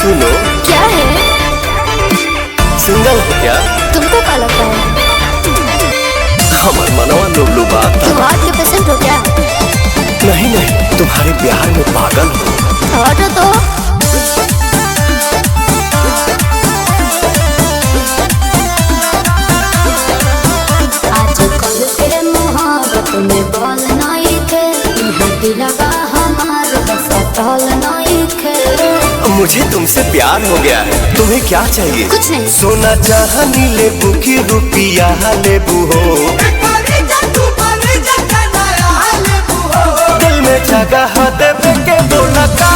सुनो। क्या है? सिंगल हो क्या? तुमको क्या लगता है? हमार मनवा लुबलु बात। तुम हार्ट के पेशेंट हो क्या? नहीं नहीं, तुम्हारे प्यार में पागल हो। हटो तो। आजकल के मोहब्बत में बोल नहीं थे, दिलवा हमार बस टहल नहीं थे। मुझे तुमसे प्यार हो गया है, तुम्हें क्या चाहिए? कुछ नहीं। सोना चाहनी लेबू की रुपिया लेबू हो, दिल में जगह देवे के बोला का